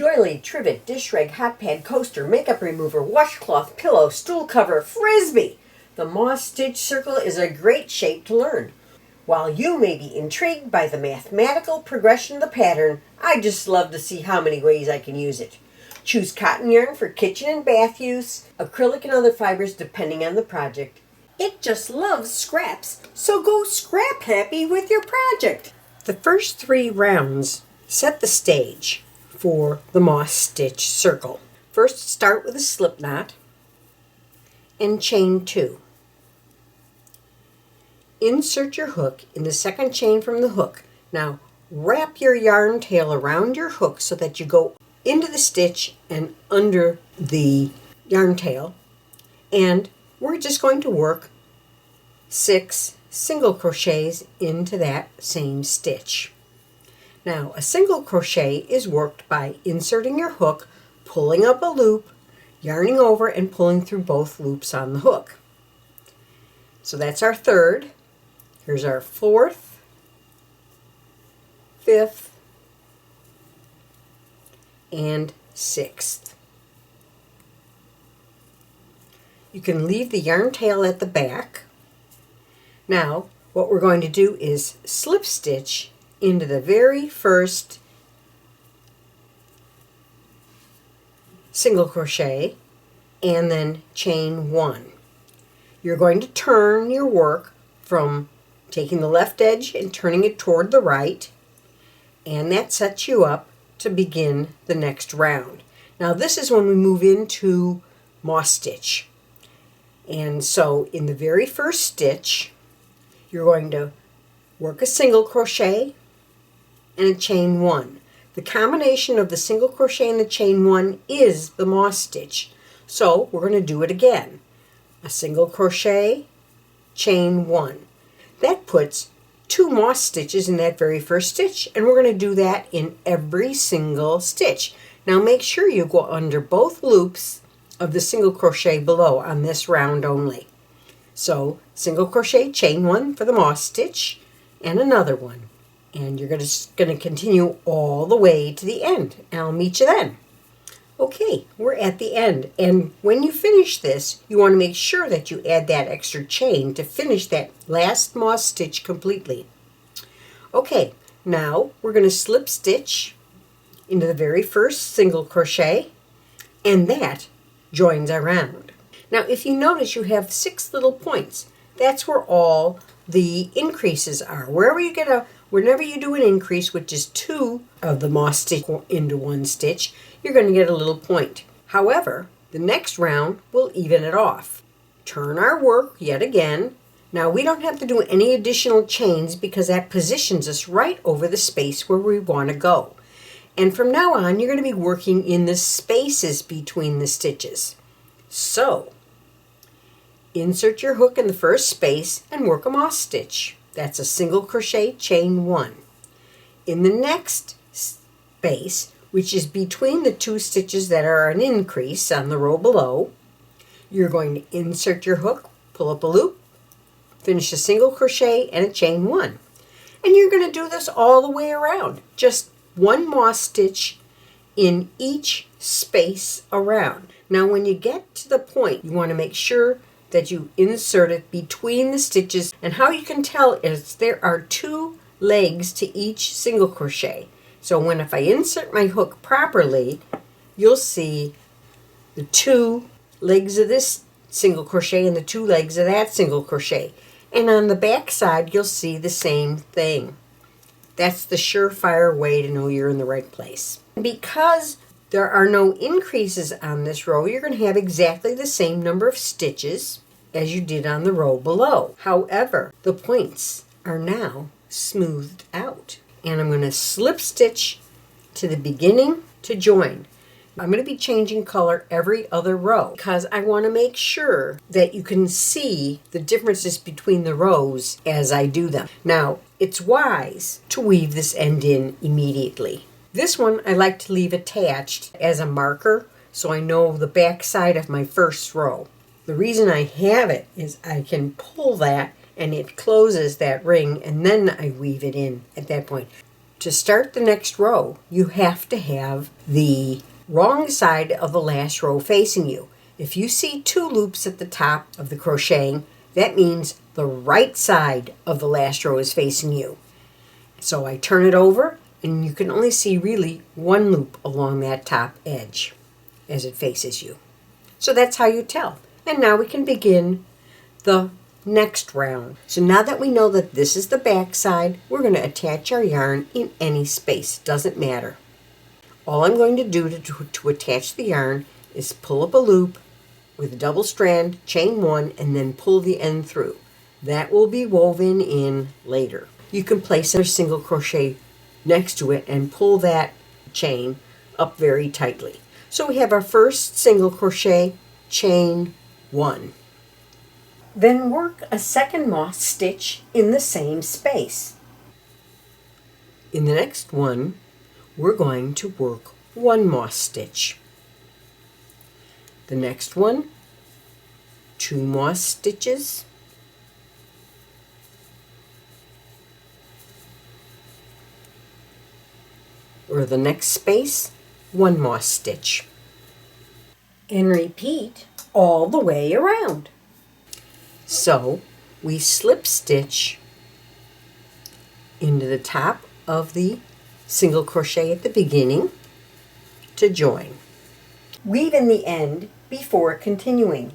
Doily, trivet, dishrag, hotpad, coaster, makeup remover, washcloth, pillow, stool cover, frisbee. The moss stitch circle is a great shape to learn. While you may be intrigued by the mathematical progression of the pattern, I just love to see how many ways I can use it. Choose cotton yarn for kitchen and bath use, acrylic and other fibers depending on the project. It just loves scraps, so go scrap happy with your project. The first 3 rounds set the stage for the moss stitch circle. First, start with a slip knot and chain 2. Insert your hook in the second chain from the hook. Now wrap your yarn tail around your hook so that you go into the stitch and under the yarn tail, and we're just going to work 6 single crochets into that same stitch. Now, a single crochet is worked by inserting your hook, pulling up a loop, yarning over, and pulling through both loops on the hook. So that's our 3rd. Here's our 4th, 5th, and 6th. You can leave the yarn tail at the back. Now, what we're going to do is slip stitch into the very first single crochet and then chain 1. You're going to turn your work from taking the left edge and turning it toward the right, and that sets you up to begin the next round. Now this is when we move into moss stitch. And so in the very first stitch, you're going to work a single crochet and a chain 1. The combination of the single crochet and the chain 1 is the moss stitch. So we're going to do it again. A single crochet, chain 1. That puts 2 moss stitches in that very first stitch, and we're going to do that in every single stitch. Now make sure you go under both loops of the single crochet below on this round only. So single crochet, chain 1 for the moss stitch, and another one. And you're going to continue all the way to the end, and I'll meet you then. Okay, we're at the end, and when you finish this, you want to make sure that you add that extra chain to finish that last moss stitch completely. Okay, now we're going to slip stitch into the very first single crochet, and that joins our round. Now if you notice, you have 6 little points. That's where all the increases are. Whenever you do an increase, which is 2 of the moss stitch into 1 stitch, you're going to get a little point. However, the next round will even it off. Turn our work yet again. Now we don't have to do any additional chains because that positions us right over the space where we want to go. And from now on, you're going to be working in the spaces between the stitches. So, insert your hook in the first space and work a moss stitch. That's a single crochet, chain 1. In the next space, which is between the 2 stitches that are an increase on the row below, you're going to insert your hook, pull up a loop, finish a single crochet and a chain 1. And you're going to do this all the way around. Just 1 moss stitch in each space around. Now when you get to the point, you want to make sure that you insert it between the stitches, and how you can tell is there are 2 legs to each single crochet. So if I insert my hook properly, you'll see the 2 legs of this single crochet and the 2 legs of that single crochet. And on the back side, you'll see the same thing. That's the surefire way to know you're in the right place. Because there are no increases on this row, you're going to have exactly the same number of stitches as you did on the row below. However, the points are now smoothed out. And I'm going to slip stitch to the beginning to join. I'm going to be changing color every other row because I want to make sure that you can see the differences between the rows as I do them. Now, it's wise to weave this end in immediately. This one I like to leave attached as a marker so I know the back side of my first row. The reason I have it is I can pull that and it closes that ring, and then I weave it in at that point. To start the next row, you have to have the wrong side of the last row facing you. If you see 2 loops at the top of the crocheting, that means the right side of the last row is facing you. So I turn it over, and you can only see really 1 loop along that top edge as it faces you. So that's how you tell. And now we can begin the next round. So now that we know that this is the back side, we're going to attach our yarn in any space. Doesn't matter. All I'm going to do to attach the yarn is pull up a loop with a double strand, chain 1, and then pull the end through. That will be woven in later. You can place a single crochet next to it and pull that chain up very tightly. So we have our first single crochet, chain 1. Then work a second moss stitch in the same space. In the next one, we're going to work 1 moss stitch. The next one, 2 moss stitches. Or the next space, 1 moss stitch. And repeat all the way around. So we slip stitch into the top of the single crochet at the beginning to join. Weave in the end before continuing.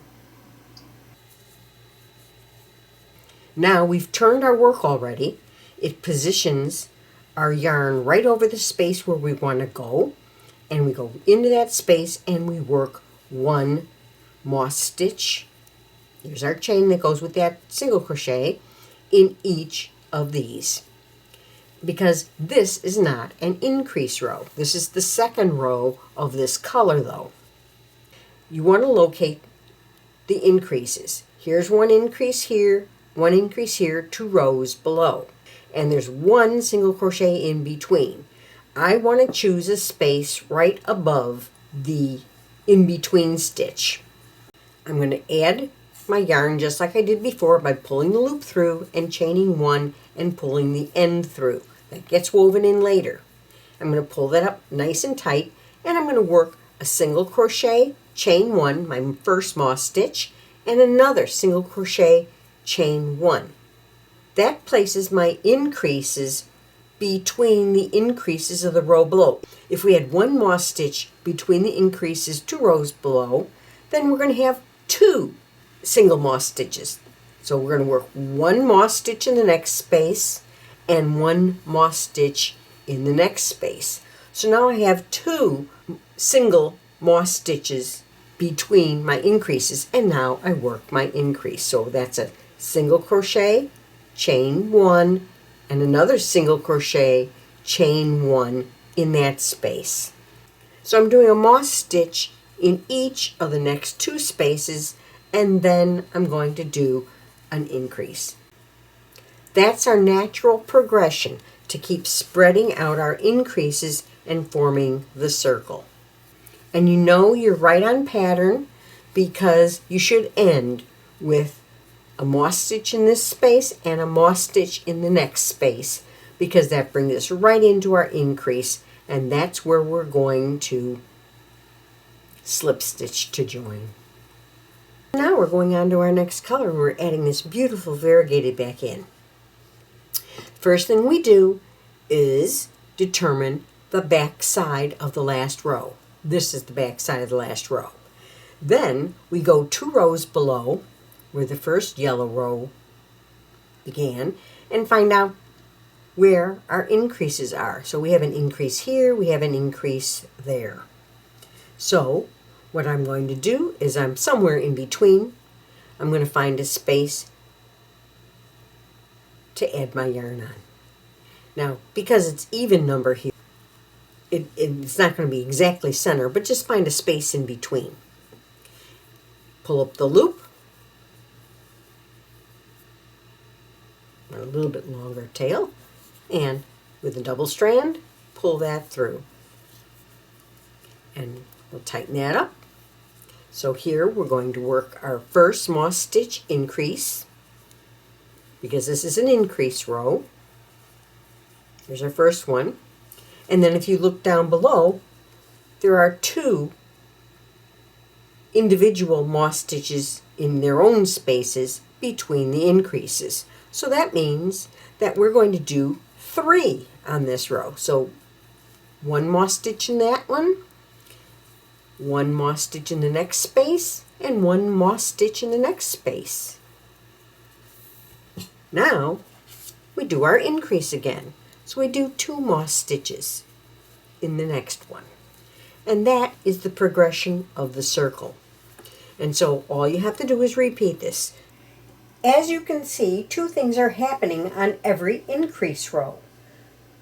Now we've turned our work already. It positions our yarn right over the space where we want to go, and we go into that space and we work 1 moss stitch. Here's our chain that goes with that single crochet in each of these. Because this is not an increase row. This is the second row of this color though. You want to locate the increases. Here's 1 increase here, 1 increase here, 2 rows below. And there's 1 single crochet in between. I want to choose a space right above the in-between stitch. I'm going to add my yarn just like I did before by pulling the loop through and chaining 1 and pulling the end through. That gets woven in later. I'm going to pull that up nice and tight, and I'm going to work a single crochet, chain 1, my first moss stitch, and another single crochet, chain 1. That places my increases between the increases of the row below. If we had 1 moss stitch between the increases 2 rows below, then we're going to have 2 single moss stitches. So we're going to work 1 moss stitch in the next space and 1 moss stitch in the next space. So now I have 2 single moss stitches between my increases, and now I work my increase. So that's a single crochet, chain 1, and another single crochet, chain 1 in that space. So I'm doing a moss stitch in each of the next 2 spaces, and then I'm going to do an increase. That's our natural progression to keep spreading out our increases and forming the circle. And you know you're right on pattern because you should end with a moss stitch in this space and a moss stitch in the next space, because that brings us right into our increase, and that's where we're going to slip stitch to join. Now we're going on to our next color, and we're adding this beautiful variegated back in. First thing we do is determine the back side of the last row. This is the back side of the last row. Then we go 2 rows below where the first yellow row began and find out where our increases are. So we have an increase here, we have an increase there. So what I'm going to do is I'm somewhere in between. I'm going to find a space to add my yarn on. Now, because it's even number here, it's not going to be exactly center, but just find a space in between. Pull up the loop, a little bit longer tail, and with a double strand, pull that through. And we'll tighten that up. So here we're going to work our first moss stitch increase, because this is an increase row. Here's our first one. And then if you look down below, there are 2 individual moss stitches in their own spaces between the increases. So that means that we're going to do 3 on this row. So 1 moss stitch in that one, 1 moss stitch in the next space, and 1 moss stitch in the next space. Now we do our increase again. So we do 2 moss stitches in the next one. And that is the progression of the circle. And so all you have to do is repeat this. As you can see, 2 things are happening on every increase row.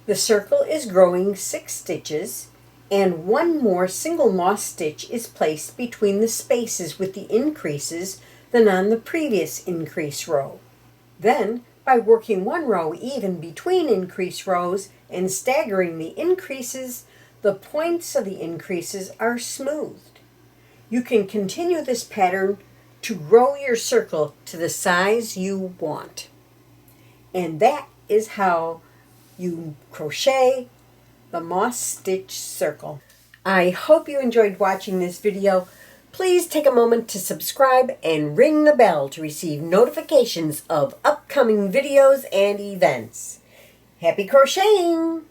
The circle is growing 6 stitches, and 1 more single moss stitch is placed between the spaces with the increases than on the previous increase row. Then, by working 1 row even between increase rows and staggering the increases, the points of the increases are smoothed. You can continue this pattern to grow your circle to the size you want. And that is how you crochet the moss stitch circle. I hope you enjoyed watching this video. Please take a moment to subscribe and ring the bell to receive notifications of upcoming videos and events. Happy crocheting!